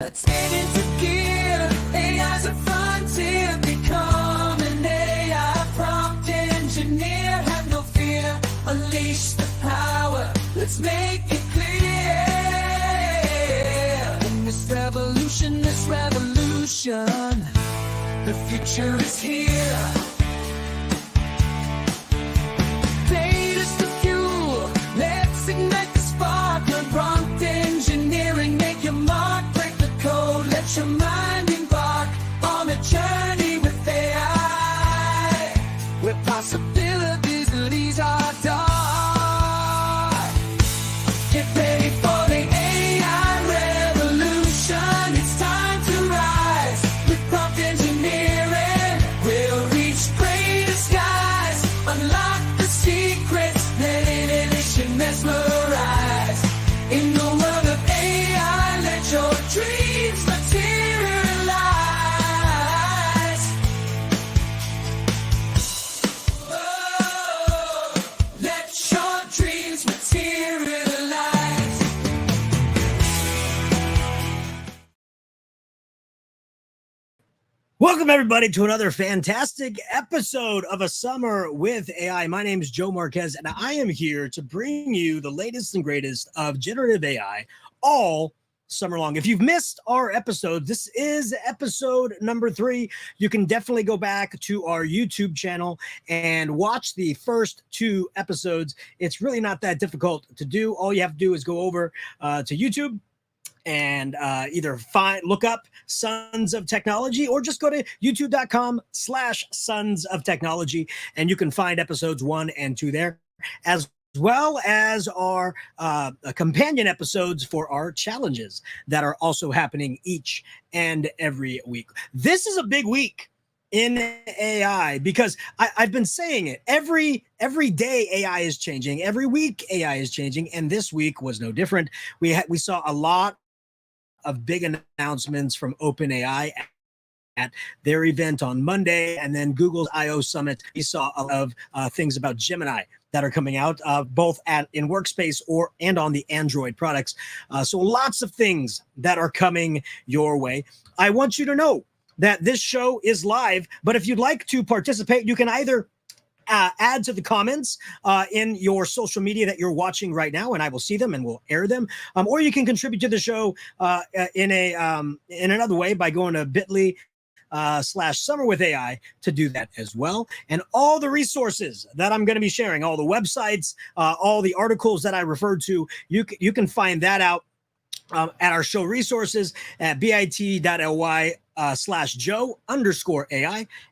Let's get into gear. AI's a frontier. Become an AI prompt engineer. Have no fear. Unleash the power. Let's make it clear. In this revolution, the future is here. Data's the fuel. Let's ignite the spark. Learn prompt engineering. Make your mark. Break the code. Let your mind embark on a journey with AI, where possibilities lead our dark. Get ready for the AI revolution. It's time to rise. With prompt engineering, we'll reach greater skies. Unlock the secrets, let innovation mesmerize. In the world of AI, let your dreams materialize. Oh, let your dreams materialize. Welcome, everybody, to another fantastic episode of A Summer with AI. My name is Joe Marquez, and I am here to bring you the latest and greatest of generative AI all summer long. If you've missed our episode, this is episode number 3. You can definitely go back to our YouTube channel and watch the first 2 episodes. It's really not that difficult to do. All you have to do is go over to YouTube and either look up Sons of Technology, or just go to youtube.com/Sons of Technology, and you can find episodes 1 and 2 there, as well as our companion episodes for our challenges that are also happening each and every week. This is a big week in AI because I've been saying it every day. AI is changing. Every week AI is changing, and this week was no different. We saw a lot of big announcements from OpenAI at their event on Monday, and then Google's I/O Summit. We saw a lot of things about Gemini that are coming out, both in Workspace and on the Android products. So lots of things that are coming your way. I want you to know that this show is live, but if you'd like to participate, you can either add to the comments in your social media that you're watching right now, and I will see them and we'll air them. Or you can contribute to the show in another way by going to bit.ly/Summer with AI to do that as well. And all the resources that I'm going to be sharing, all the websites, all the articles that I referred to, you can find that out at our show resources at bit.ly/Joe_AI.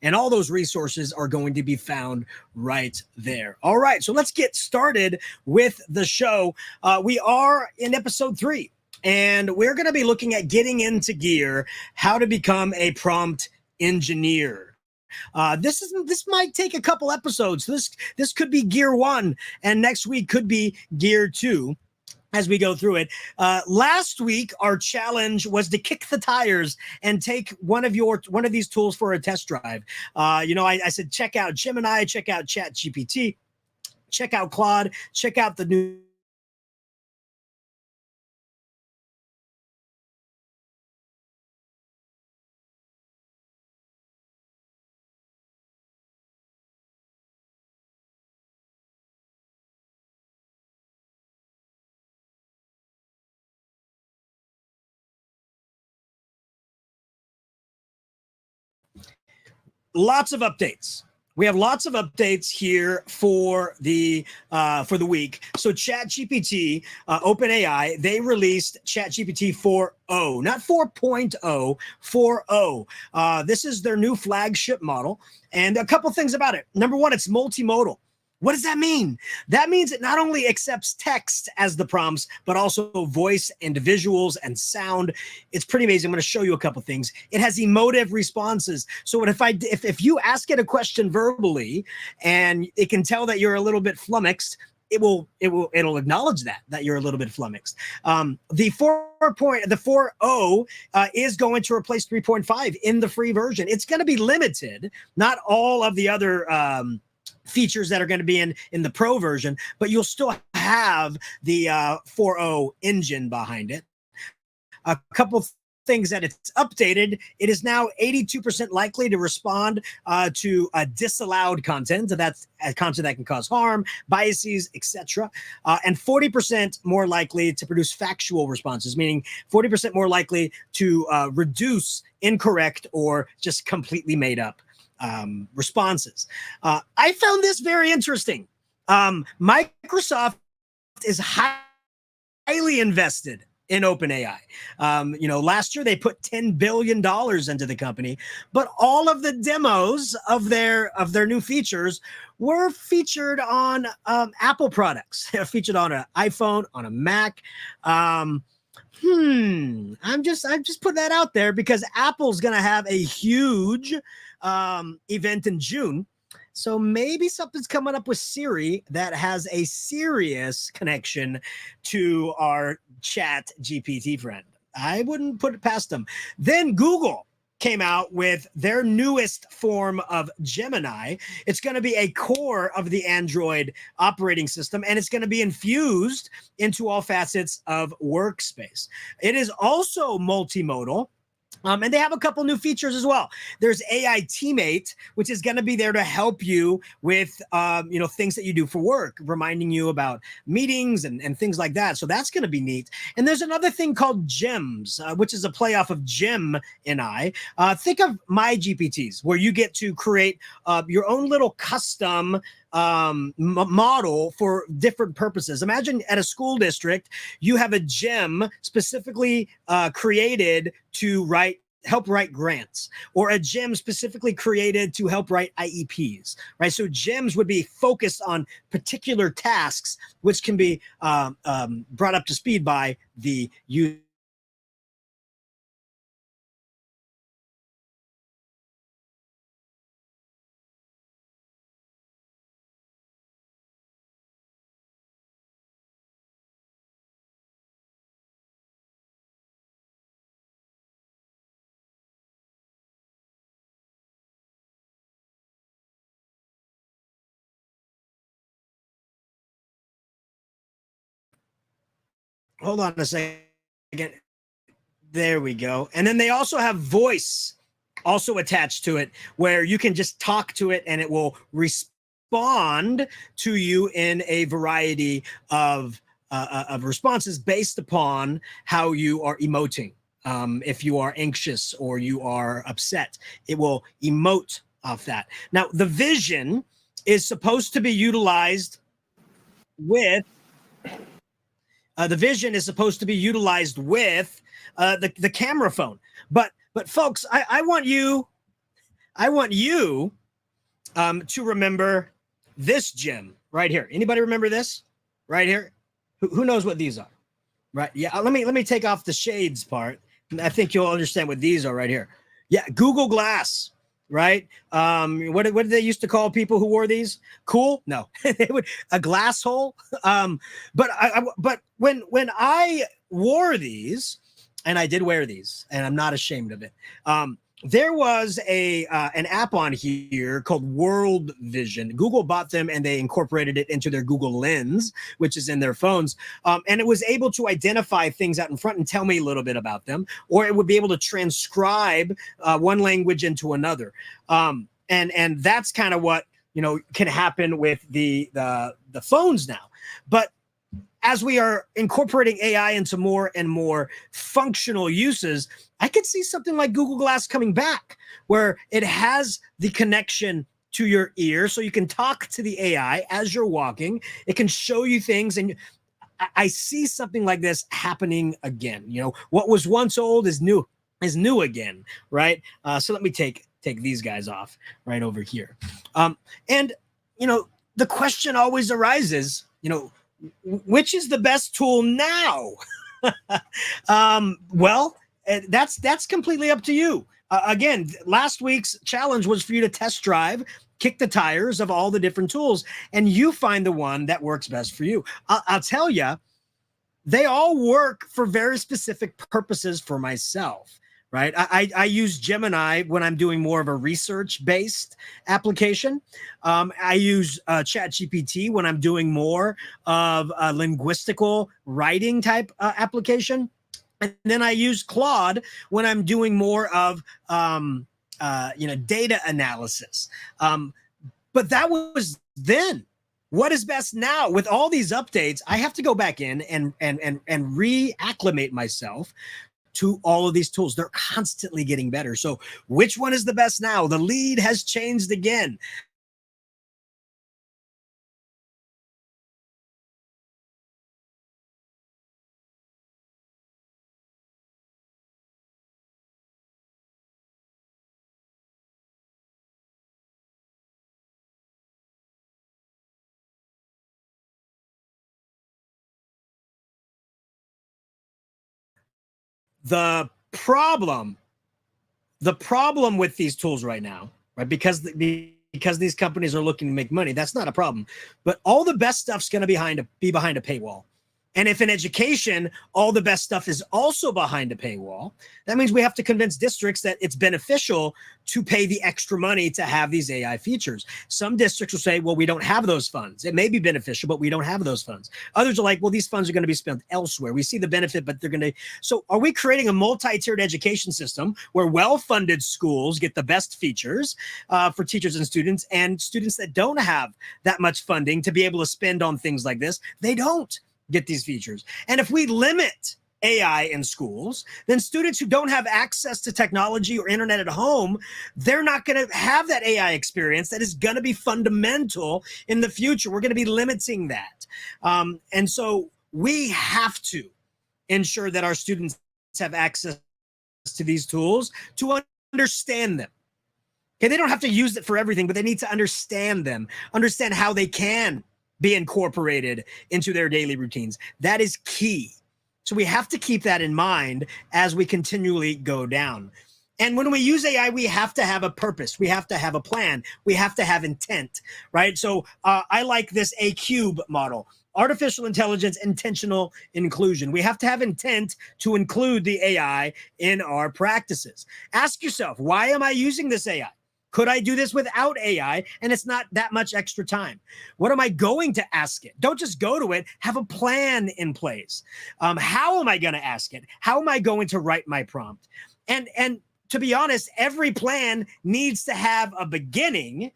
And all those resources are going to be found right there. All right, so let's get started with the show. We are in episode 3, and we're going to be looking at getting into gear, how to become a prompt engineer. This might take a couple episodes. This could be gear 1, and next week could be gear 2 as we go through it. Last week, our challenge was to kick the tires and take one of these tools for a test drive. I said, check out Gemini, check out ChatGPT, check out Claude, check out the new lots of updates. We have lots of updates here for the week. So ChatGPT, OpenAI, they released ChatGPT 4.0, not 4.0, 4.0. This is their new flagship model. And a couple things about it. Number one, it's multimodal. What does that mean? That means it not only accepts text as the prompts, but also voice and visuals and sound. It's pretty amazing. I'm going to show you a couple things. It has emotive responses. So if you ask it a question verbally and it can tell that you're a little bit flummoxed, it'll acknowledge that you're a little bit flummoxed. The 4.0 is going to replace 3.5 in the free version. It's going to be limited, not all of the other features that are going to be in the pro version, but you'll still have the 4.0 engine behind it. A couple things that it's updated. It is now 82% likely to respond to disallowed content. So that's content that can cause harm, biases, etc. And 40% more likely to produce factual responses, meaning 40% more likely to reduce incorrect or just completely made up responses. I found this very interesting. Microsoft is highly invested in OpenAI. Last year they put $10 billion into the company, but all of the demos of their new features were featured on Apple products. They're featured on an iPhone, on a Mac. I'm just putting that out there because Apple's going to have a huge event in June. So maybe something's coming up with Siri that has a serious connection to our Chat GPT friend. I wouldn't put it past them. Then Google came out with their newest form of Gemini. It's going to be a core of the Android operating system, and it's going to be infused into all facets of workspace. It is also multimodal. And they have a couple new features as well. There's AI Teammate, which is going to be there to help you with, things that you do for work, reminding you about meetings and things like that. So that's going to be neat. And there's another thing called Gems, which is a play off of Gem NI. Think of My GPTs, where you get to create your own little custom model for different purposes. Imagine at a school district, you have a gem specifically created to help write grants, or a gem specifically created to help write IEPs, right? So gems would be focused on particular tasks, which can be brought up to speed by the user. Hold on a second. There we go. And then they also have voice also attached to it, where you can just talk to it and it will respond to you in a variety of responses based upon how you are emoting. If you are anxious or you are upset, it will emote off that. Now, the vision is supposed to be utilized with the camera phone. But folks, I want you to remember this gem right here. Anybody remember this right here? Who knows what these are? Right? Yeah. Let me take off the shades part. I think you'll understand what these are right here. Yeah, Google Glass. Right? What did they used to call people who wore these? Cool? No, a glass hole. But when I wore these, and I did wear these, and I'm not ashamed of it. There was an app on here called World Vision. Google bought them and they incorporated it into their Google Lens, which is in their phones. And it was able to identify things out in front and tell me a little bit about them, or it would be able to transcribe one language into another. And that's kind of what can happen with the phones now. But as we are incorporating AI into more and more functional uses, I could see something like Google Glass coming back, where it has the connection to your ear, so you can talk to the AI as you're walking. It can show you things, and I see something like this happening again. What was once old is new again, right? So let me take these guys off right over here. And the question always arises, which is the best tool now? Well, that's completely up to you. Again, last week's challenge was for you to test drive, kick the tires of all the different tools, and you find the one that works best for you. I'll tell you, they all work for very specific purposes for myself. Right. I use Gemini when I'm doing more of a research-based application. I use ChatGPT when I'm doing more of a linguistical writing type application. And then I use Claude when I'm doing more of data analysis. But that was then. What is best now? With all these updates, I have to go back in and reacclimate myself to all of these tools. They're constantly getting better. So which one is the best now? The lead has changed again. The problem, the problem with these tools right now, right? Because these companies are looking to make money, that's not a problem. But all the best stuff's going to be behind a paywall. And if in education, all the best stuff is also behind a paywall, that means we have to convince districts that it's beneficial to pay the extra money to have these AI features. Some districts will say, well, we don't have those funds. It may be beneficial, but we don't have those funds. Others are like, well, these funds are going to be spent elsewhere. We see the benefit, but they're going to. So are we creating a multi-tiered education system where well-funded schools get the best features for teachers and students that don't have that much funding to be able to spend on things like this, they don't get these features? And if we limit AI in schools, then students who don't have access to technology or internet at home, they're not going to have that AI experience that is going to be fundamental in the future. We're going to be limiting that. And so we have to ensure that our students have access to these tools to understand them. Okay, they don't have to use it for everything, but they need to understand them, understand how they can be incorporated into their daily routines. That is key. So we have to keep that in mind as we continually go down. And when we use AI, we have to have a purpose. We have to have a plan. We have to have intent, right? So I like this ACUBE model. Artificial intelligence, intentional inclusion. We have to have intent to include the AI in our practices. Ask yourself, why am I using this AI? Could I do this without AI? And it's not that much extra time. What am I going to ask it? Don't just go to it. Have a plan in place. How am I going to ask it? How am I going to write my prompt? And to be honest, every plan needs to have a beginning.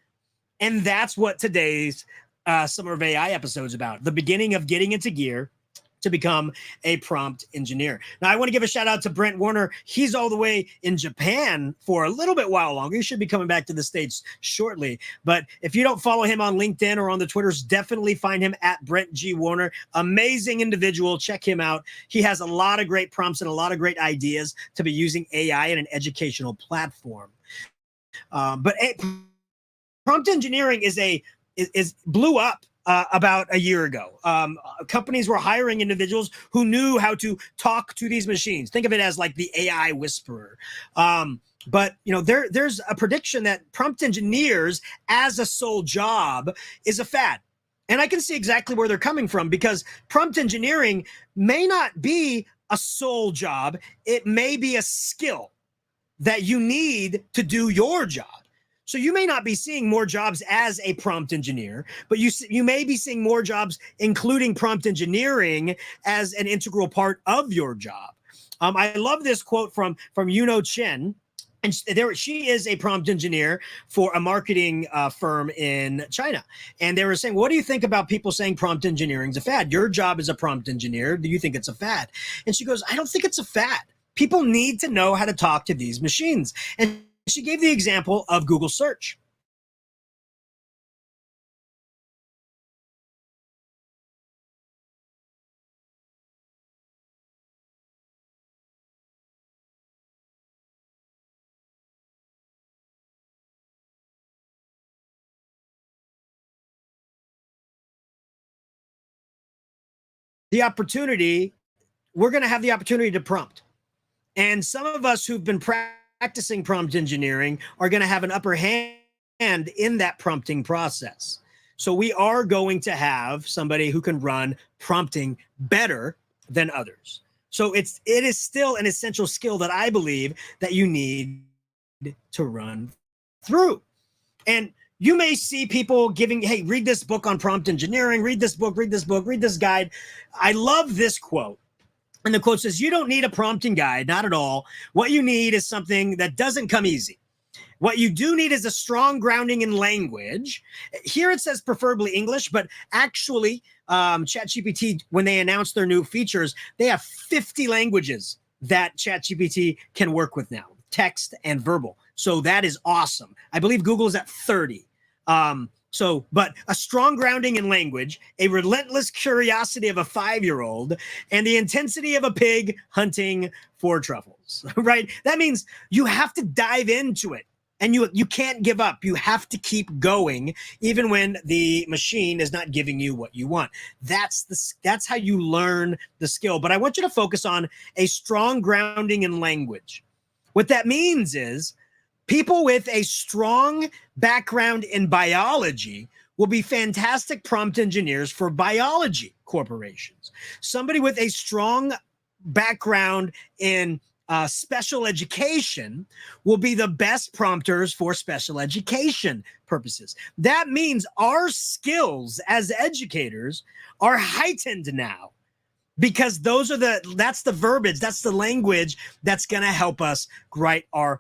And that's what today's Summer of AI episode is about. The beginning of getting into gear to become a prompt engineer. Now, I want to give a shout out to Brent Warner. He's all the way in Japan for a little bit while longer. He should be coming back to the States shortly. But if you don't follow him on LinkedIn or on the Twitters, definitely find him at Brent G. Warner. Amazing individual. Check him out. He has a lot of great prompts and a lot of great ideas to be using AI in an educational platform. But prompt engineering is blew up about a year ago. Companies were hiring individuals who knew how to talk to these machines. Think of it as like the AI whisperer. But there's a prediction that prompt engineers as a sole job is a fad. And I can see exactly where they're coming from, because prompt engineering may not be a sole job. It may be a skill that you need to do your job. So you may not be seeing more jobs as a prompt engineer, but you may be seeing more jobs including prompt engineering as an integral part of your job. I love this quote from Yuno Chen. And she is a prompt engineer for a marketing firm in China. And they were saying, what do you think about people saying prompt engineering is a fad? Your job is a prompt engineer. Do you think it's a fad? And she goes, I don't think it's a fad. People need to know how to talk to these machines. And she gave the example of Google search. The opportunity, we're going to have the opportunity to prompt. And some of us who've been practicing prompt engineering are going to have an upper hand in that prompting process. So we are going to have somebody who can run prompting better than others. So it is still an essential skill that I believe that you need to run through. And you may see people giving, hey, read this book on prompt engineering, read this book, read this book, read this guide. I love this quote. And the quote says, "You don't need a prompting guide, not at all. What you need is something that doesn't come easy. What you do need is a strong grounding in language." Here it says preferably English, but actually, ChatGPT, when they announced their new features, they have 50 languages that ChatGPT can work with now, text and verbal. So that is awesome. I believe Google is at 30. But a strong grounding in language, a relentless curiosity of a 5-year-old, and the intensity of a pig hunting for truffles, right? That means you have to dive into it. And you can't give up. You have to keep going, even when the machine is not giving you what you want. That's how you learn the skill. But I want you to focus on a strong grounding in language. What that means is people with a strong background in biology will be fantastic prompt engineers for biology corporations. Somebody with a strong background in special education will be the best prompters for special education purposes. That means our skills as educators are heightened now, because that's the verbiage, that's the language that's going to help us write our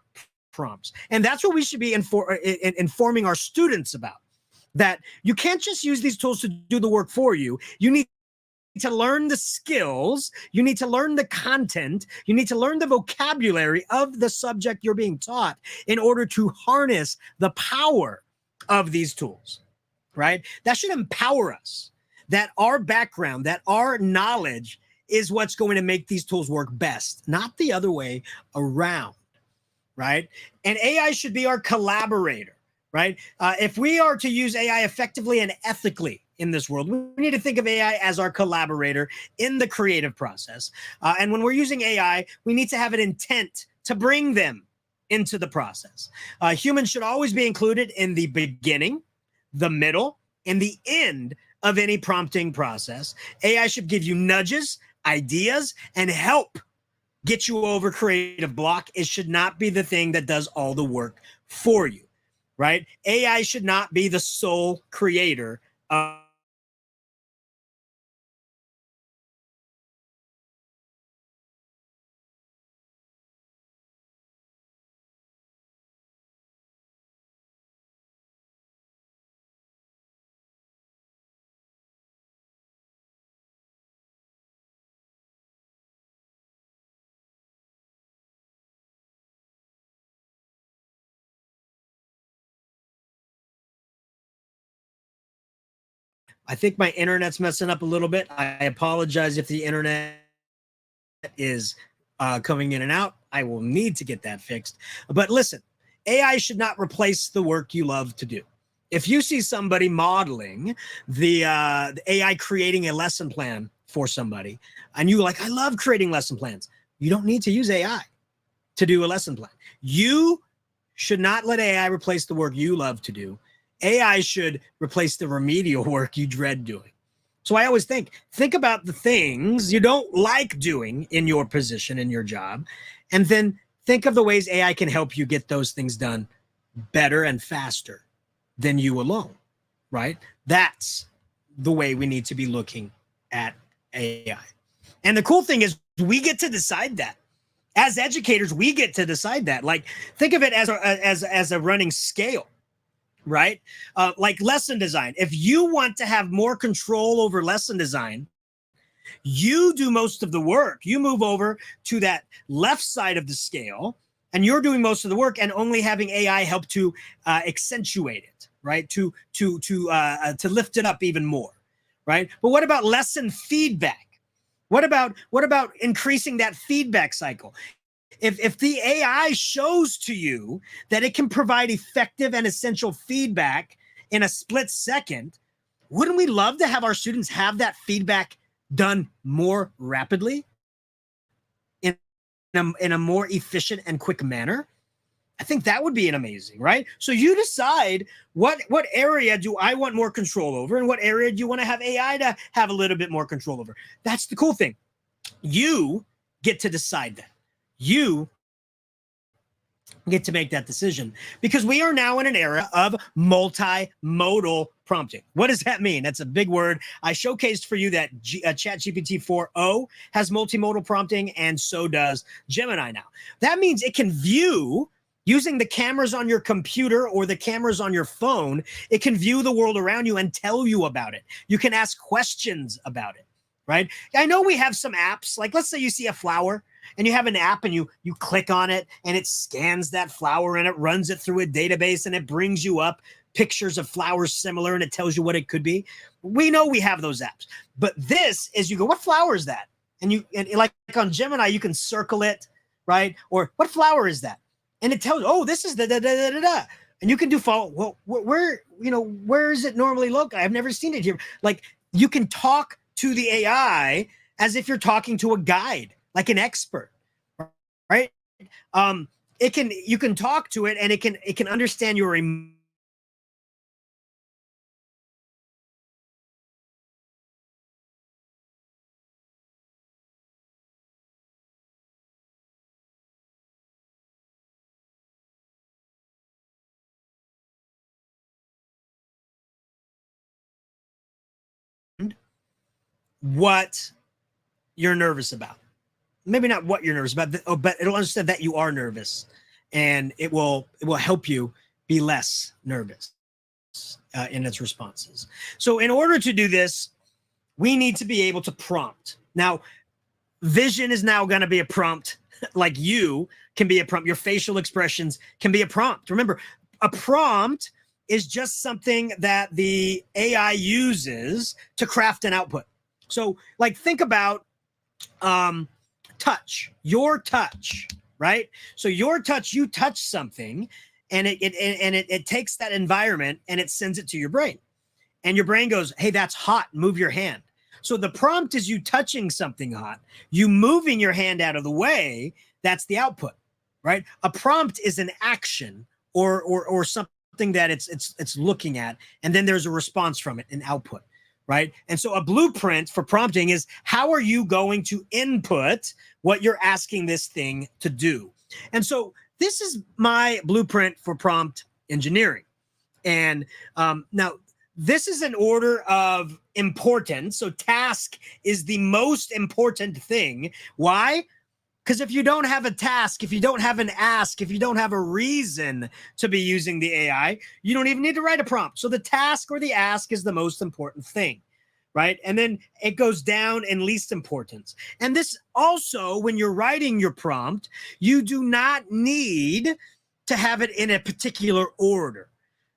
prompts. And that's what we should be informing our students about, that you can't just use these tools to do the work for you. You need to learn the skills, you need to learn the content, you need to learn the vocabulary of the subject you're being taught in order to harness the power of these tools, right? That should empower us, that our background, that our knowledge is what's going to make these tools work best, not the other way around, right? And AI should be our collaborator, right? If we are to use AI effectively and ethically in this world, we need to think of AI as our collaborator in the creative process. And when we're using AI, we need to have an intent to bring them into the process. Humans should always be included in the beginning, the middle, and the end of any prompting process. AI should give you nudges, ideas, and help get you over creative block. It should not be the thing that does all the work for you, right? AI should not be the sole creator of I think my internet's messing up a little bit. I apologize if the internet is coming in and out. I will need to get that fixed. But listen, AI should not replace the work you love to do. If you see somebody modeling the AI creating a lesson plan for somebody, and you like, I love creating lesson plans, you don't need to use AI to do a lesson plan. You should not let AI replace the work you love to do. AI should replace the remedial work you dread doing. So I always think about the things you don't like doing in your position, in your job, and then think of the ways AI can help you get those things done better and faster than you alone, right? That's the way we need to be looking at AI. And the cool thing is we get to decide that. As educators, we get to decide that. Like, think of it as a running scale, right? Like lesson design. If you want to have more control over lesson design, you do most of the work. You move over to that left side of the scale, and you're doing most of the work, and only having AI help to accentuate it, right? To lift it up even more, right? But what about lesson feedback? What about increasing that feedback cycle? If the AI shows to you that it can provide effective and essential feedback in a split second, wouldn't we love to have our students have that feedback done more rapidly in a more efficient and quick manner? I think that would be an amazing, right? So you decide what area do I want more control over, and what area do you want to have AI to have a little bit more control over? That's the cool thing. You get to decide that. You get to make that decision, because we are now in an era of multimodal prompting. What does that mean? That's a big word. I showcased for you that ChatGPT 4o has multimodal prompting, and so does Gemini now. That means it can view, using the cameras on your computer or the cameras on your phone, it can view the world around you and tell you about it. You can ask questions about it, right? I know we have some apps, like let's say you see a flower and you have an app and you click on it and it scans that flower and it runs it through a database and it brings you up pictures of flowers similar and it tells you what it could be. We know we have those apps, but this is, you go, what flower is that? And like on Gemini, you can circle it, right? Or what flower is that? And it tells, oh, this is the da da da da da. And you can do follow. Well, where is it normally located? I've never seen it here. Like, you can talk to the AI as if you're talking to a guide, like an expert, right? You can talk to it and it can understand your emotions. What you're nervous about. Maybe not what you're nervous about, but it'll understand that you are nervous, and it will help you be less nervous in its responses. So in order to do this, we need to be able to prompt. Now, vision is now going to be a prompt, like you can be a prompt. Your facial expressions can be a prompt. Remember, a prompt is just something that the AI uses to craft an output. So, like, think about touch, your touch, right? So your touch, you touch something, and it takes that environment and it sends it to your brain, and your brain goes, "Hey, that's hot. Move your hand." So the prompt is you touching something hot, you moving your hand out of the way. That's the output, right? A prompt is an action or something that it's looking at, and then there's a response from it, an output, right? And so a blueprint for prompting is, how are you going to input what you're asking this thing to do? And so this is my blueprint for prompt engineering. And now this is an order of importance. So task is the most important thing. Why? Because if you don't have a task, if you don't have an ask, if you don't have a reason to be using the AI, you don't even need to write a prompt. So the task or the ask is the most important thing, right? And then it goes down in least importance. And this also, when you're writing your prompt, you do not need to have it in a particular order.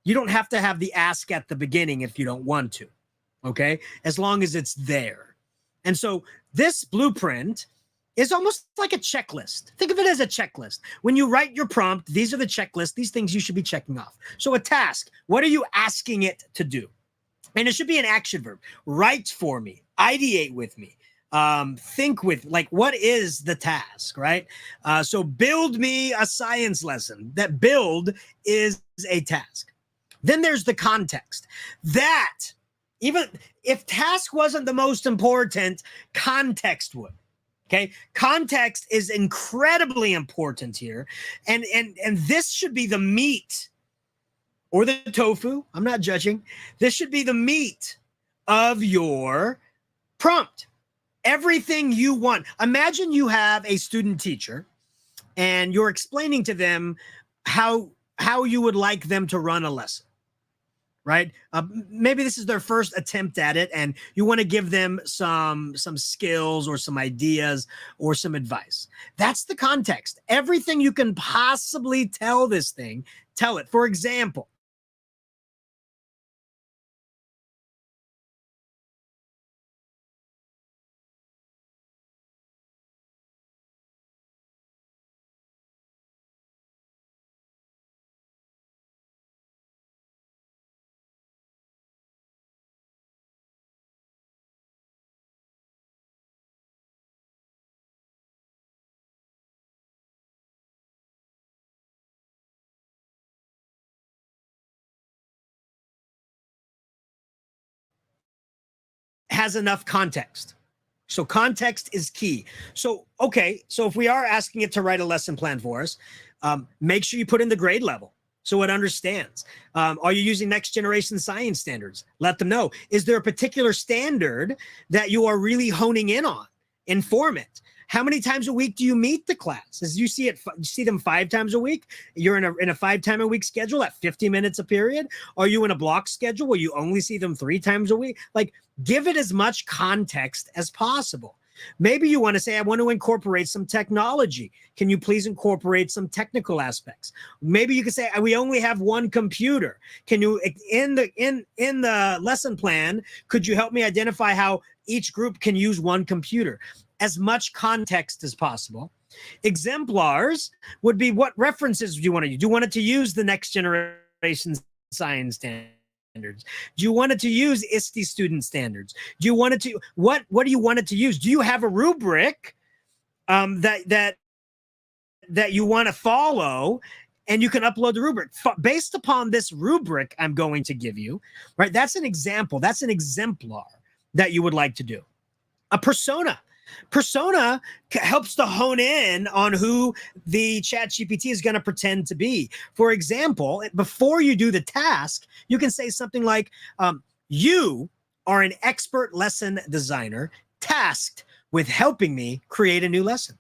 You don't have to have the ask at the beginning if you don't want to, okay? As long as it's there. And so this blueprint is almost like a checklist. Think of it as a checklist. When you write your prompt, these are the checklists, these things you should be checking off. So a task, what are you asking it to do? And it should be an action verb. Write for me, ideate with me, think with, like, what is the task, right? So build me a science lesson. That build is a task. Then there's the context. That, even if task wasn't the most important, context would. Okay, context is incredibly important here, and this should be the meat or the tofu. I'm not judging. This should be the meat of your prompt. Everything you want. Imagine you have a student teacher, and you're explaining to them how you would like them to run a lesson. Right? Maybe this is their first attempt at it, and you want to give them some skills or some ideas or some advice. That's the context. Everything you can possibly tell this thing, tell it. For example, has enough context. So context is key. So, okay, so if we are asking it to write a lesson plan for us, make sure you put in the grade level so it understands. Are you using next generation science standards? Let them know. Is there a particular standard that you are really honing in on? Inform it. How many times a week do you meet the class? As you see it, you see them 5 times a week. You're in a 5 time a week schedule at 50 minutes a period. Are you in a block schedule where you only see them 3 times a week? Like, give it as much context as possible. Maybe you want to say, I want to incorporate some technology. Can you please incorporate some technical aspects? Maybe you could say, we only have 1 computer. Can you, in the lesson plan, could you help me identify how each group can use 1 computer? As much context as possible. Exemplars would be, what references do you want to use? Do you want it to use the next generation science standards? Do you want it to use ISTE student standards? Do you want it to, what do you want it to use? Do you have a rubric that you want to follow, and you can upload the rubric based upon this rubric I'm going to give you, right? That's an example. That's an exemplar that you would like to do. A persona. Persona helps to hone in on who the ChatGPT is going to pretend to be. For example, before you do the task, you can say something like, you are an expert lesson designer tasked with helping me create a new lesson.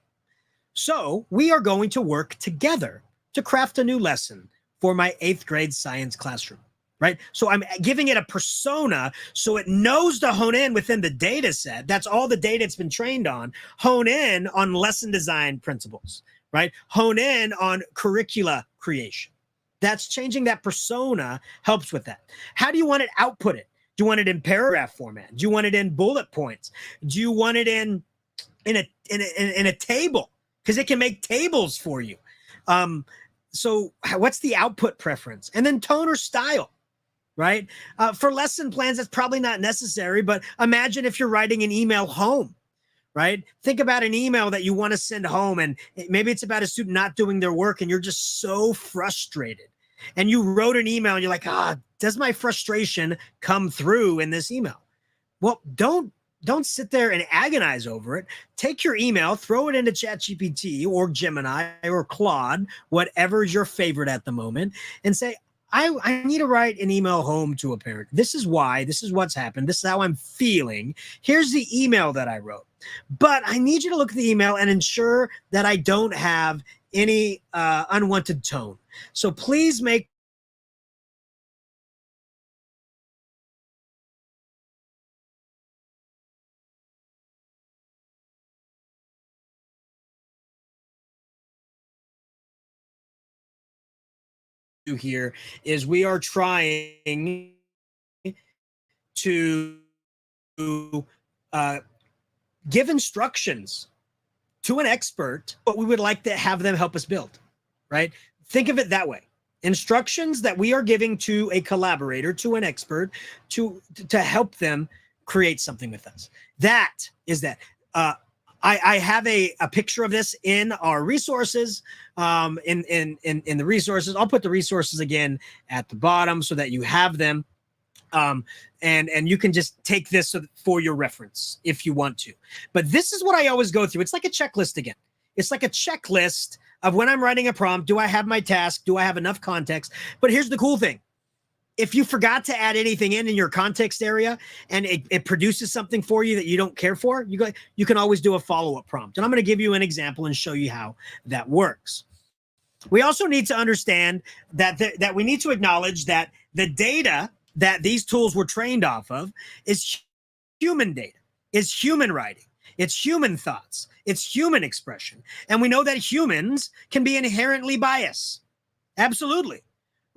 So we are going to work together to craft a new lesson for my 8th grade science classroom. Right? So I'm giving it a persona so it knows to hone in within the data set. That's all the data it's been trained on. Hone in on lesson design principles, right? Hone in on curricula creation. That's changing that persona helps with that. How do you want it outputted? Do you want it in paragraph format? Do you want it in bullet points? Do you want it in a table? Because it can make tables for you. So what's the output preference? And then tone or style. Right? For lesson plans, that's probably not necessary, but imagine if you're writing an email home, right? Think about an email that you want to send home, and maybe it's about a student not doing their work, and you're just so frustrated. And you wrote an email, and you're like, does my frustration come through in this email? Well, don't sit there and agonize over it. Take your email, throw it into ChatGPT or Gemini or Claude, whatever is your favorite at the moment, and say, I need to write an email home to a parent. This is why, this is what's happened. This is how I'm feeling. Here's the email that I wrote. But I need you to look at the email and ensure that I don't have any unwanted tone. So please make here is we are trying to give instructions to an expert, but we would like to have them help us build, right? Think of it that way. Instructions that we are giving to a collaborator, to an expert, to help them create something with us. That is that. I have a picture of this in our resources, in the resources. I'll put the resources again at the bottom so that you have them. And you can just take this for your reference if you want to. But this is what I always go through. It's like a checklist again. It's like a checklist of when I'm writing a prompt. Do I have my task? Do I have enough context? But here's the cool thing. If you forgot to add anything in your context area and it produces something for you that you don't care for, you can always do a follow-up prompt. And I'm going to give you an example and show you how that works. We also need to understand that we need to acknowledge that the data that these tools were trained off of is human data, is human writing, it's human thoughts, it's human expression. And we know that humans can be inherently biased. Absolutely.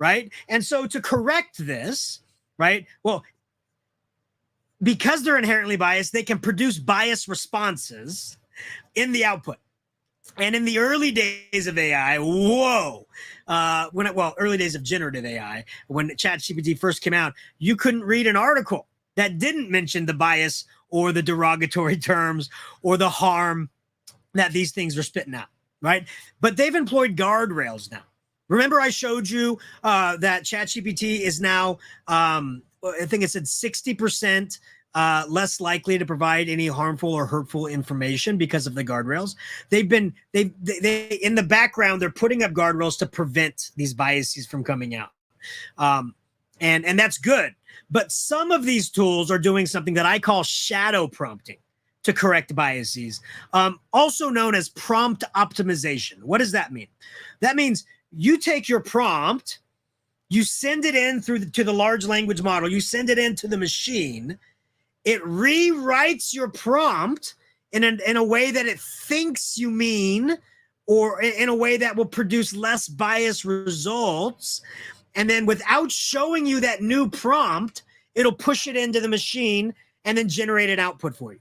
Right? And so to correct this, right? Well, because they're inherently biased, they can produce biased responses in the output. And in the early days of AI, early days of generative AI, when ChatGPT first came out, you couldn't read an article that didn't mention the bias or the derogatory terms or the harm that these things are spitting out, right? But they've employed guardrails now. Remember I showed you that ChatGPT is now, I think it said 60% less likely to provide any harmful or hurtful information because of the guardrails. They in the background, they're putting up guardrails to prevent these biases from coming out. And that's good. But some of these tools are doing something that I call shadow prompting to correct biases, also known as prompt optimization. What does that mean? That means you take your prompt, you send it in to the large language model, you send it into the machine, it rewrites your prompt in a way that it thinks you mean, or in a way that will produce less biased results. And then without showing you that new prompt, it'll push it into the machine and then generate an output for you.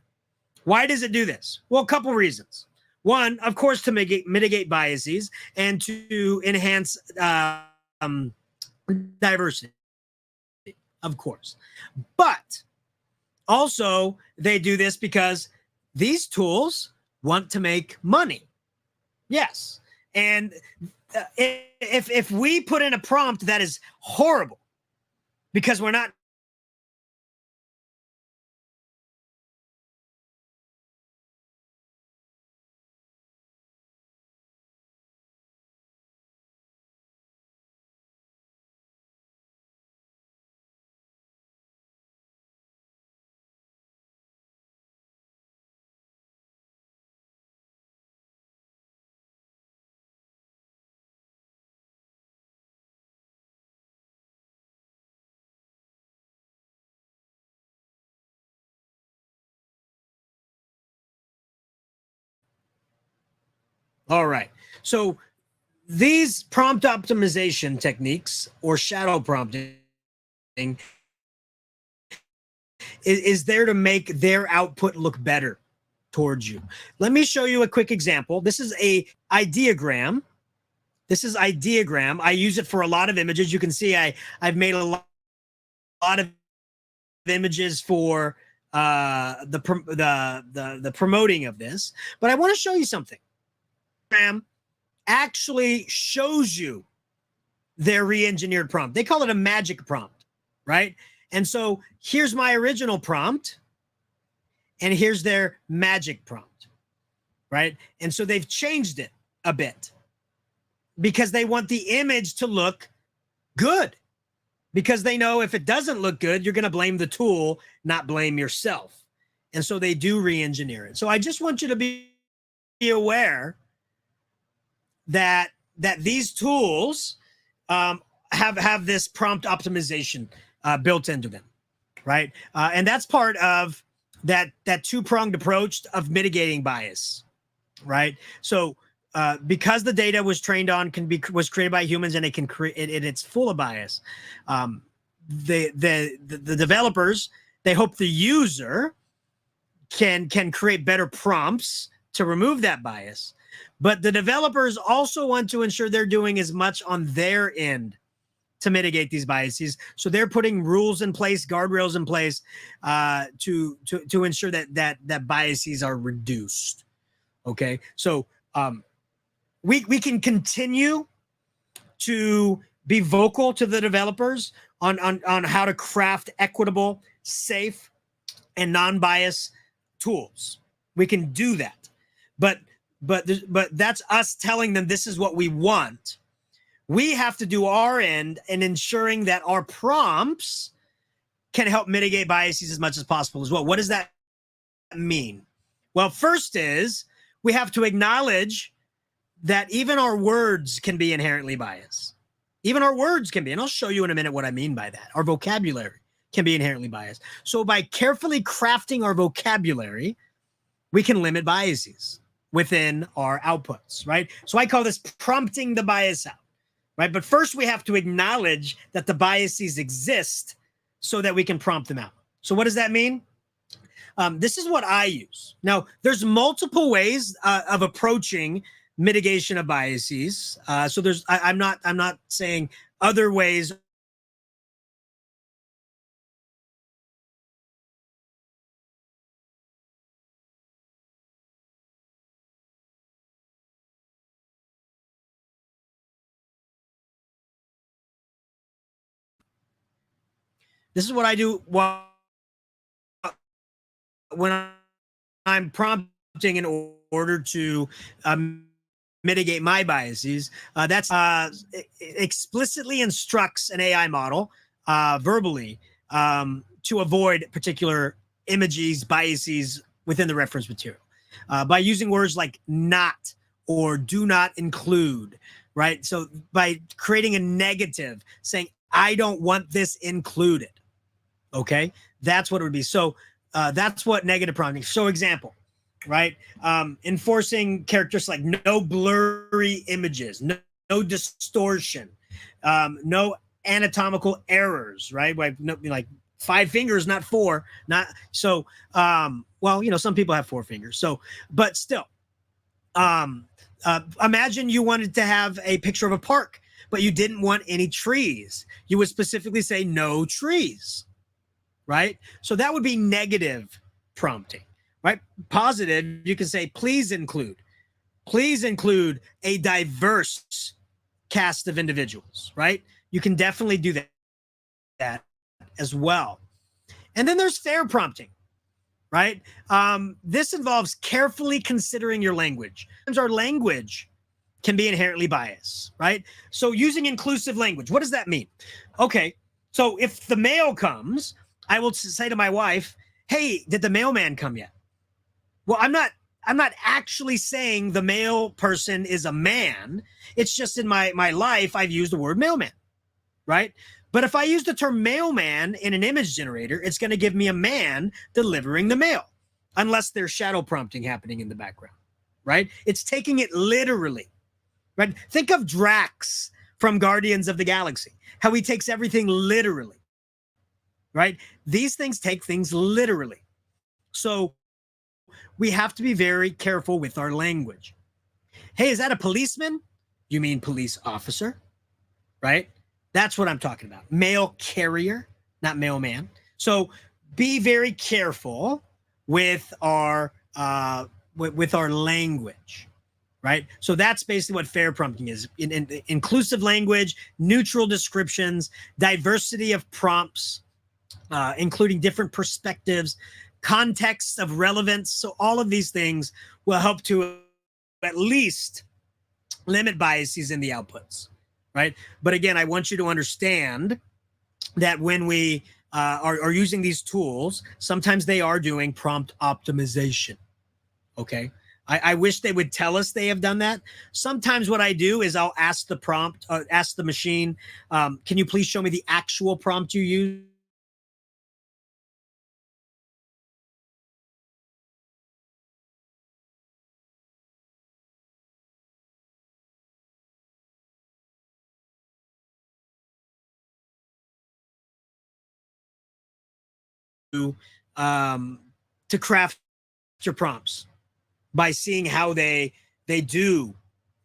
Why does it do this? Well, a couple reasons. One, of course, to mitigate biases and to enhance diversity, of course. But also, they do this because these tools want to make money. Yes. And if we put in a prompt that is horrible because we're not all right. So these prompt optimization techniques or shadow prompting is there to make their output look better towards you. Let me show you a quick example. This is a ideogram. This is ideogram. I use it for a lot of images. You can see I've made a lot of images for the promoting of this, but I want to show you something. Actually shows you their re-engineered prompt. They call it a magic prompt, right? And so here's my original prompt, and here's their magic prompt, right? And so they've changed it a bit because they want the image to look good, because they know if it doesn't look good, you're going to blame the tool, not blame yourself. And so they do re-engineer it. So I just want you to be aware that these tools have this prompt optimization built into them, right? And that's part of that two-pronged approach of mitigating bias, right? So because the data was trained on was created by humans, and it can create it's full of bias. The developers, they hope the user can create better prompts to remove that bias. But the developers also want to ensure they're doing as much on their end to mitigate these biases. So they're putting rules in place, guardrails in place to ensure that biases are reduced. Okay, so we can continue to be vocal to the developers on how to craft equitable, safe, and non-biased tools. We can do that, but that's us telling them this is what we want. We have to do our end in ensuring that our prompts can help mitigate biases as much as possible as well. What does that mean? Well, first is we have to acknowledge that even our words can be inherently biased. Even our words can be, and I'll show you in a minute what I mean by that. Our vocabulary can be inherently biased. So by carefully crafting our vocabulary, we can limit biases within our outputs, right? So I call this prompting the bias out, right? But first we have to acknowledge that the biases exist so that we can prompt them out. So what does that mean? This is what I use. Now, there's multiple ways of approaching mitigation of biases. So I'm not saying other ways. This is what I do when I'm prompting in order to mitigate my biases, that's explicitly instructs an AI model verbally to avoid particular images, biases within the reference material by using words like not or do not include, right? So by creating a negative, saying, I don't want this included, okay? That's what it would be. So that's what negative prompting. So example, right? Enforcing characteristics like no blurry images, no distortion, no anatomical errors, right? Like 5 fingers, not 4, not so. Well, you know, some people have 4 fingers, so but still, imagine you wanted to have a picture of a park, but you didn't want any trees. You would specifically say no trees, right? So that would be negative prompting, right? Positive, you can say please include a diverse cast of individuals, right? You can definitely do that as well. And then there's fair prompting, right? This involves carefully considering your language. Sometimes our language can be inherently biased, right? So using inclusive language, what does that mean? Okay, so if the mail comes, I will say to my wife, hey, did the mailman come yet? Well, I'm not actually saying the mail person is a man. It's just in my life, I've used the word mailman, right? But if I use the term mailman in an image generator, it's going to give me a man delivering the mail, unless there's shadow prompting happening in the background, right? It's taking it literally, right? Think of Drax from Guardians of the Galaxy, how he takes everything literally, right? These things take things literally. So we have to be very careful with our language. Hey, is that a policeman? You mean police officer, right? That's what I'm talking about. Mail carrier, not mailman. So be very careful with our language, right? So that's basically what fair prompting is. In inclusive language, neutral descriptions, diversity of prompts, including different perspectives, context of relevance. So all of these things will help to at least limit biases in the outputs, right? But again, I want you to understand that when we are using these tools, sometimes they are doing prompt optimization, okay? I wish they would tell us they have done that. Sometimes what I do is I'll ask the prompt, ask the machine, can you please show me the actual prompt you use? um, to craft your prompts by seeing how they do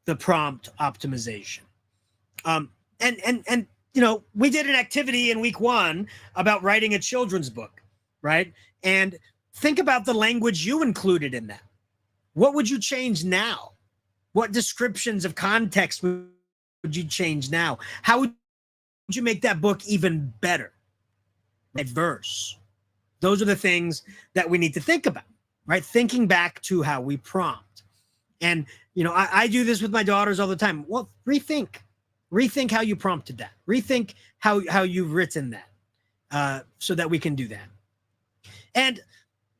the prompt optimization. And you know, we did an activity in week 1 about writing a children's book, right? And think about the language you included in that. What would you change now? What descriptions of context would you change now? How would you make that book even better? Diverse. Those are the things that we need to think about, right? Thinking back to how we prompt. And, you know, I do this with my daughters all the time. Well, rethink how you prompted that. Rethink how you've written that so that we can do that. And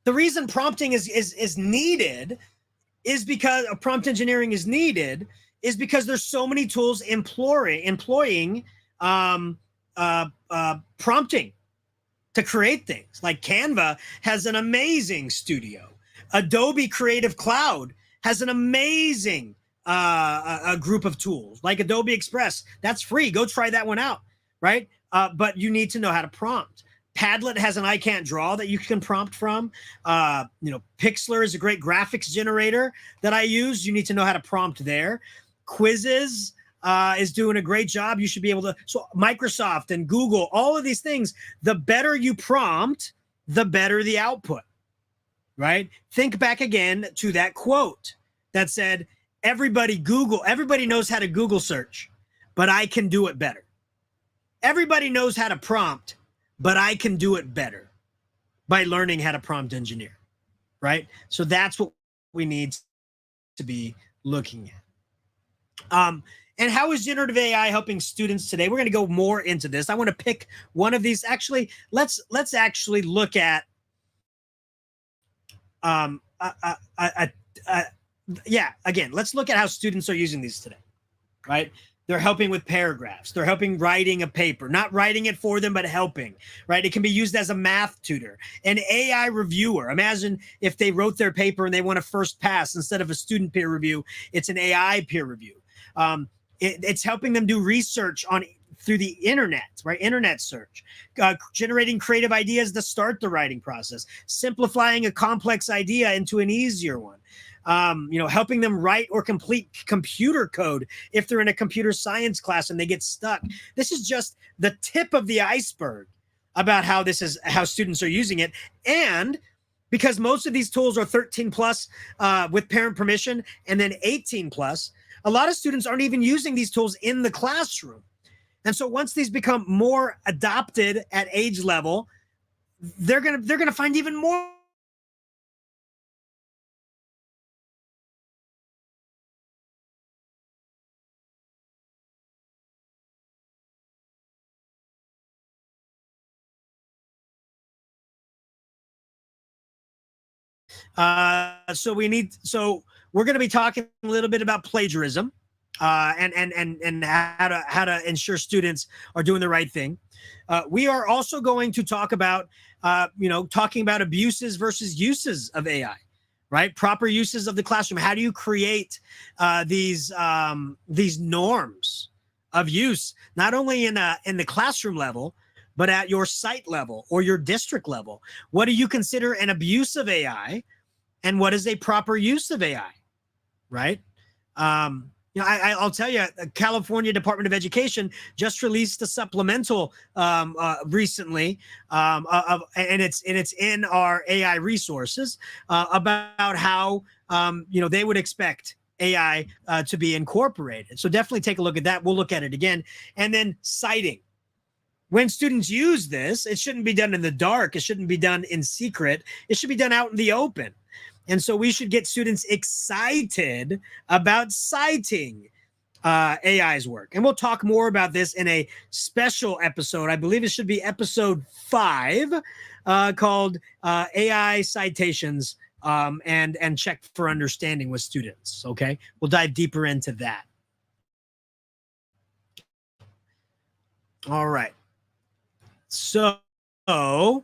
the reason prompting is needed is because prompt engineering is needed is because there's so many tools employing prompting to create things. Like Canva has an amazing studio. Adobe Creative Cloud has an amazing a group of tools like Adobe Express. That's free. Go try that one out, right? But you need to know how to prompt. Padlet has an I can't draw that you can prompt from. You know, Pixlr is a great graphics generator that I use. You need to know how to prompt there. Quizzes is doing a great job. You should be able to. So Microsoft and Google, all of these things, the better you prompt, the better the output, right? Think back again to that quote that said, everybody knows how to Google search, but I can do it better. Everybody knows how to prompt, but I can do it better by learning how to prompt engineer. right? So that's what we need to be looking at. And how is generative AI helping students today? We're going to go more into this. I want to pick one of these. Actually, let's actually look at yeah, again, let's look at how students are using these today, right? They're helping with paragraphs. They're helping writing a paper, not writing it for them, but helping, right? It can be used as a math tutor, an AI reviewer. Imagine if they wrote their paper and they want a first pass instead of a student peer review, it's an AI peer review. It's helping them do research on through the internet, right? Internet search, generating creative ideas to start the writing process, simplifying a complex idea into an easier one. Helping them write or complete computer code if they're in a computer science class and they get stuck. This is just the tip of the iceberg about how students are using it. And because most of these tools are 13 plus with parent permission and then 18 plus, a lot of students aren't even using these tools in the classroom. And so once these become more adopted at age level, they're gonna find even more so we're going to be talking a little bit about plagiarism, and how to ensure students are doing the right thing. We are also going to talk about talking about abuses versus uses of AI, right? Proper uses of the classroom. How do you create these norms of use, not only in the classroom level, but at your site level or your district level? What do you consider an abuse of AI, and what is a proper use of AI, right? I'll tell you, the California Department of Education just released a supplemental recently, and it's in our AI resources about how they would expect AI to be incorporated. So definitely take a look at that. We'll look at it again. And then citing. When students use this, it shouldn't be done in the dark. It shouldn't be done in secret. It should be done out in the open. And so we should get students excited about citing AI's work. And we'll talk more about this in a special episode. I believe it should be episode 5, called AI Citations and Check for Understanding with Students. Okay, we'll dive deeper into that. All right. So I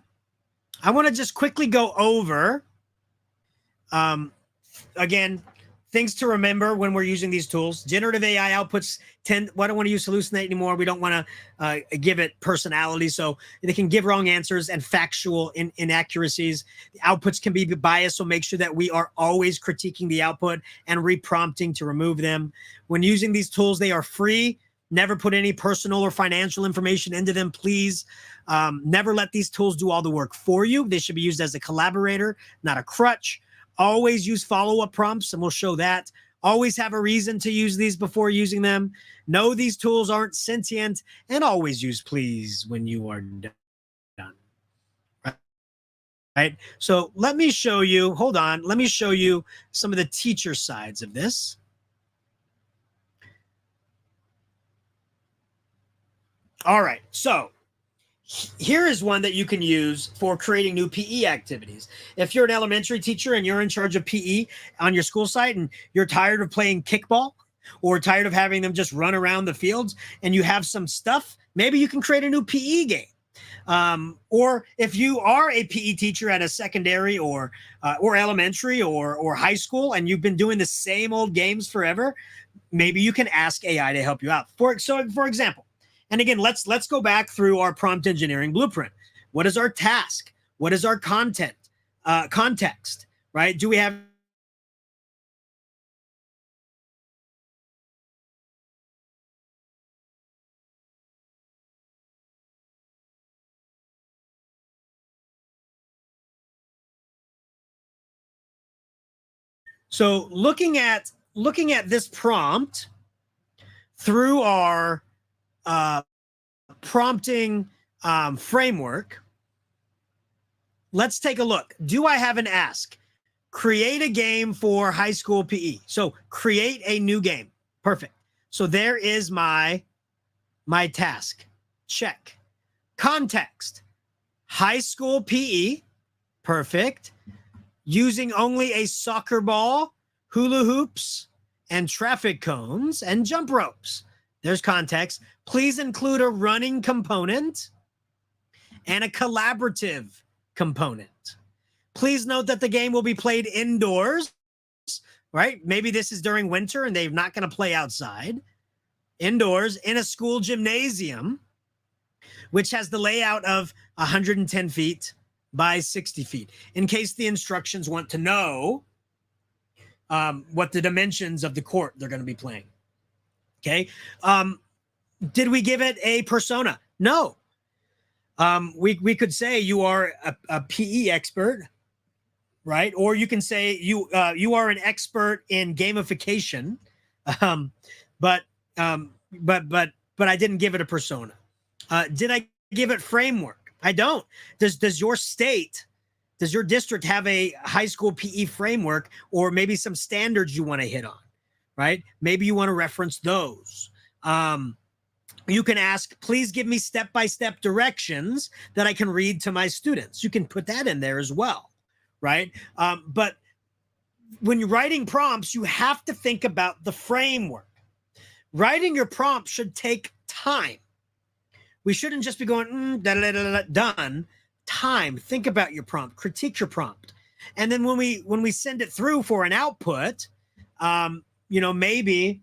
want to just quickly go over, again, things to remember when we're using these tools. Generative AI outputs I don't want to use hallucinate anymore. We don't want to give it personality. So they can give wrong answers and factual inaccuracies. The outputs can be biased. So make sure that we are always critiquing the output and reprompting to remove them. When using these tools, they are free. Never put any personal or financial information into them, please. Never let these tools do all the work for you. They should be used as a collaborator, not a crutch. Always use follow-up prompts, and we'll show that. Always have a reason to use these before using them. Know these tools aren't sentient, and always use please when you are done. Right? So let me show you, hold on, let me show you some of the teacher sides of this. All right, so here is one that you can use for creating new PE activities. If you're an elementary teacher and you're in charge of PE on your school site and you're tired of playing kickball or tired of having them just run around the fields and you have some stuff, maybe you can create a new PE game. Or if you are a PE teacher at a secondary or elementary or high school and you've been doing the same old games forever, maybe you can ask AI to help you out. For example, and again, let's go back through our prompt engineering blueprint. What is our task? What is our content? Context, right? Do we have So looking at this prompt through our prompting framework, let's take a look. Do I have an ask? create a game for high school PE. So create a new game. Perfect. So there is my task. Check. Context. High school PE. Perfect. Using only a soccer ball, hula hoops, and traffic cones and jump ropes. There's context. Please include a running component and a collaborative component. Please note that the game will be played indoors, right? Maybe this is during winter and they're not going to play outside. Indoors in a school gymnasium, which has the layout of 110 feet by 60 feet. In case the instructions want to know what the dimensions of the court they're going to be playing. Okay. Did we give it a persona? No. We could say you are a PE expert, right? Or you can say you are an expert in gamification, but I didn't give it a persona. Did I give it framework? I don't. Does your state, does your district have a high school PE framework, or maybe some standards you want to hit on, right? Maybe you want to reference those. You can ask, please give me step-by-step directions that I can read to my students. You can put that in there as well, right? But when you're writing prompts, you have to think about the framework. Writing your prompt should take time. We shouldn't just be going, done. Time. Think about your prompt. Critique your prompt. And then when we send it through for an output, maybe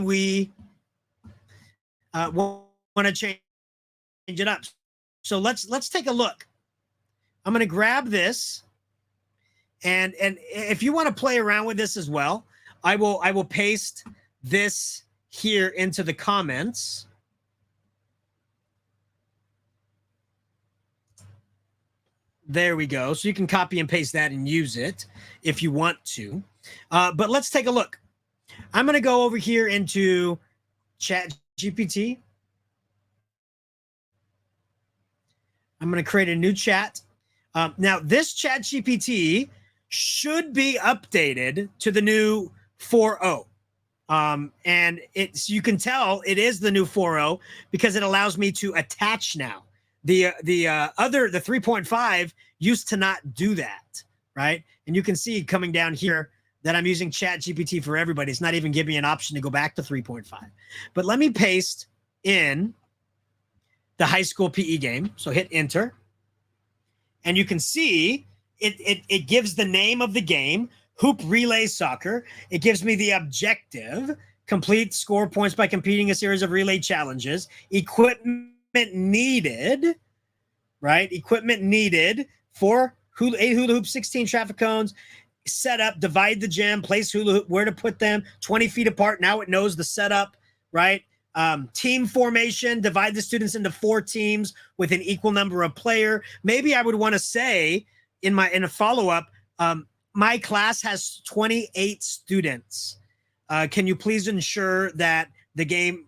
we want to change it up. So let's take a look. I'm going to grab this, and if you want to play around with this as well, I will paste this here into the comments. There we go. So you can copy and paste that and use it if you want to. But let's take a look. I'm going to go over here into ChatGPT. I'm going to create a new chat. Now, this ChatGPT should be updated to the new 4.0. And you can tell it is the new 4.0 because it allows me to attach now. The 3.5 used to not do that, right? And you can see coming down here that I'm using ChatGPT for everybody. It's not even giving me an option to go back to 3.5. But let me paste in the high school PE game. So hit enter. And you can see it gives the name of the game, Hoop Relay Soccer. It gives me the objective, complete score points by competing a series of relay challenges, equipment needed, right? Equipment needed for 8 hula hoops, 16 traffic cones, setup, divide the gym, place hula hoop, where to put them, 20 feet apart. Now it knows the setup, right? Team formation, divide the students into 4 teams with an equal number of player. Maybe I would want to say in a follow-up, my class has 28 students. Can you please ensure that the game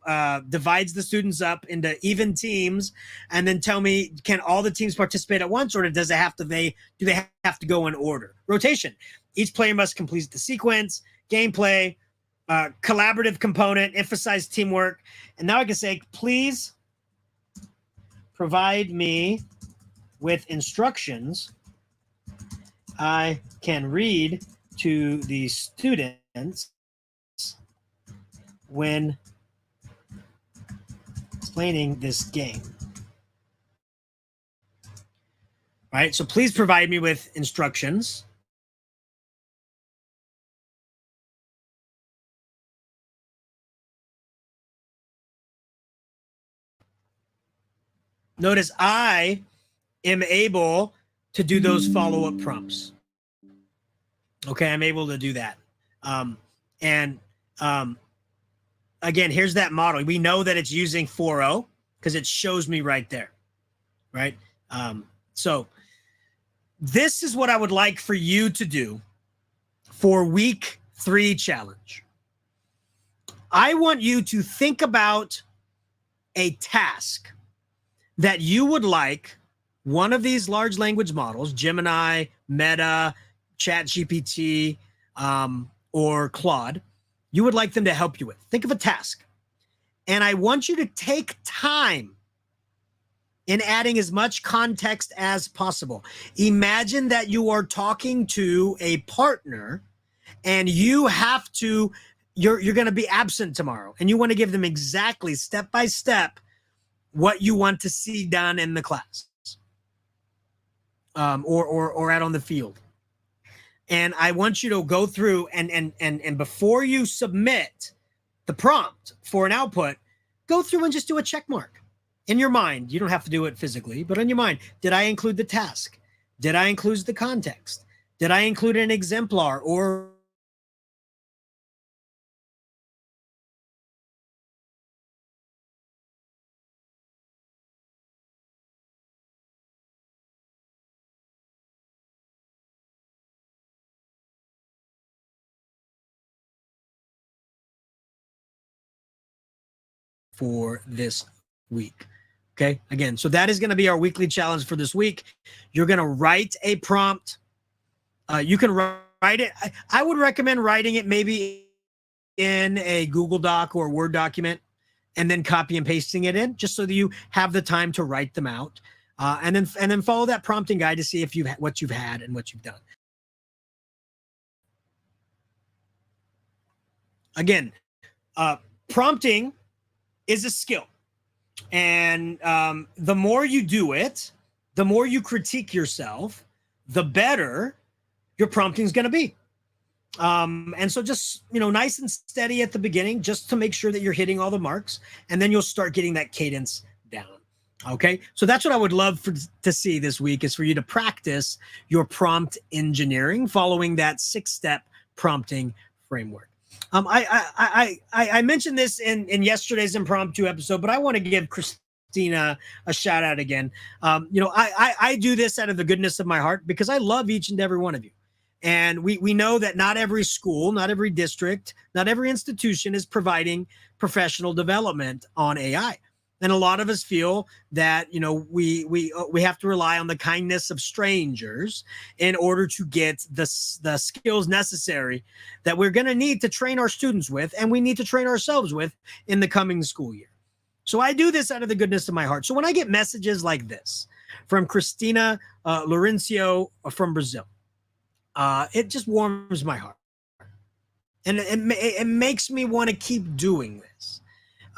divides the students up into even teams, and then tell me, can all the teams participate at once, or do they have to go in order? Rotation. Each player must complete the sequence, gameplay, collaborative component, emphasize teamwork. And now I can say, please provide me with instructions I can read to the students when explaining this game. Right? So please provide me with instructions. Notice I am able to do those follow-up prompts. Okay, I'm able to do that. Again, here's that model. We know that it's using 4.0 because it shows me right there, right? So this is what I would like for you to do for week 3 challenge. I want you to think about a task that you would like one of these large language models, Gemini, Meta, ChatGPT, or Claude, you would like them to help you with. Think of a task. And I want you to take time in adding as much context as possible. Imagine that you are talking to a partner and you have to, you're going to be absent tomorrow, and you want to give them exactly step by step what you want to see done in the class, or out on the field. And I want you to go through and before you submit the prompt for an output, go through and just do a check mark in your mind. You don't have to do it physically, but in your mind. Did I include the task? Did I include the context? Did I include an exemplar or for this week? Okay, again, so that is going to be our weekly challenge for this week. You're going to write a prompt. You can write it. I would recommend writing it maybe in a Google Doc or a Word document, and then copy and pasting it in, just so that you have the time to write them out, and then follow that prompting guide to see if what you've had and what you've done. Again, prompting is a skill. And the more you do it, the more you critique yourself, the better your prompting is going to be. And so just, nice and steady at the beginning, just to make sure that you're hitting all the marks, and then you'll start getting that cadence down. Okay. So that's what I would love to see this week, is for you to practice your prompt engineering following that 6-step prompting framework. I mentioned this in yesterday's impromptu episode, but I want to give Christina a shout out again. I do this out of the goodness of my heart because I love each and every one of you. And we know that not every school, not every district, not every institution is providing professional development on AI. And a lot of us feel that, we have to rely on the kindness of strangers in order to get the skills necessary that we're going to need to train our students with, and we need to train ourselves with in the coming school year. So I do this out of the goodness of my heart. So when I get messages like this from Christina Lourenço from Brazil, it just warms my heart. And it makes me want to keep doing this.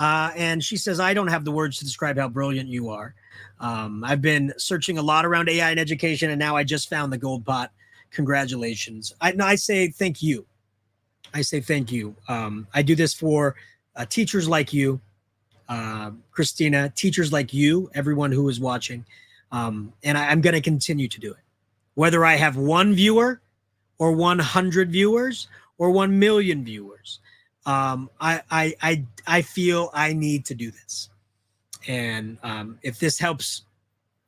And she says, I don't have the words to describe how brilliant you are. I've been searching a lot around AI and education, and now I just found the gold pot. Congratulations. I say thank you. I say thank you. I do this for teachers like you, Christina, teachers like you, everyone who is watching. And I'm going to continue to do it. Whether I have 1 viewer or 100 viewers or 1 million viewers, I feel I need to do this. And if this helps,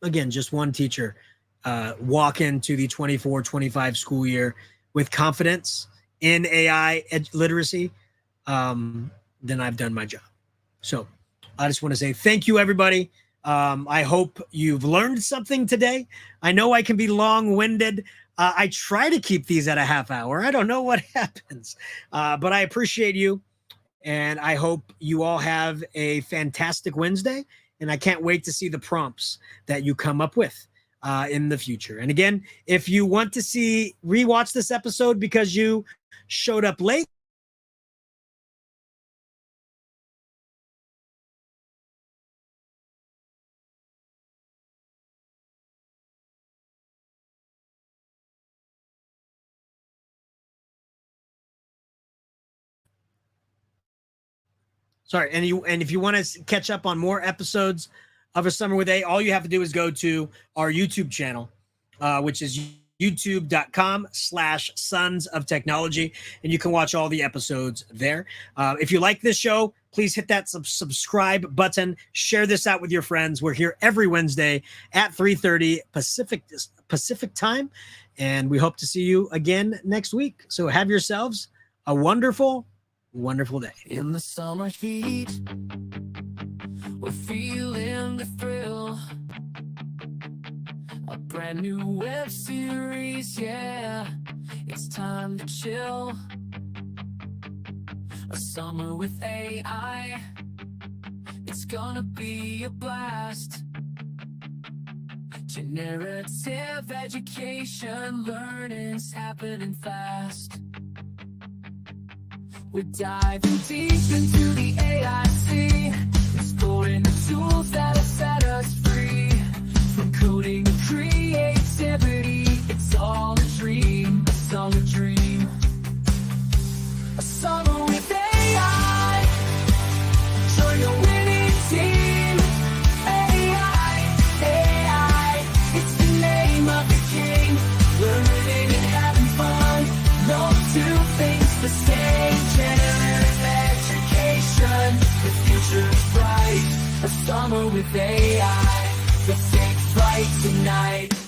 again, just one teacher walk into the 24-25 school year with confidence in AI literacy, then I've done my job. So I just want to say thank you, everybody. I hope you've learned something today. I know I can be long-winded. I try to keep these at a half hour. I don't know what happens, but I appreciate you. And I hope you all have a fantastic Wednesday. And I can't wait to see the prompts that you come up with in the future. And again, if you want to rewatch this episode because you showed up late, sorry, and if you want to catch up on more episodes of A Summer with A, all you have to do is go to our YouTube channel, which is youtube.com/Sons of Technology, and you can watch all the episodes there. If you like this show, please hit that subscribe button. Share this out with your friends. We're here every Wednesday at 3:30 Pacific time, and we hope to see you again next week. So have yourselves a wonderful day. In the summer heat, we're feeling the thrill. brand new web series, yeah. It's time to chill. A summer with AI. It's gonna be a blast. Generative education, learning's happening fast. We're diving deep into the AI sea, exploring the tools that'll set us free. From coding to creativity, it's all a dream, it's all a dream. A summer with AI, join the winning team. AI, AI, it's the name of the king. Learning and having fun, no two things the same. Generative education, the future's bright. A summer with AI, let's take flight tonight.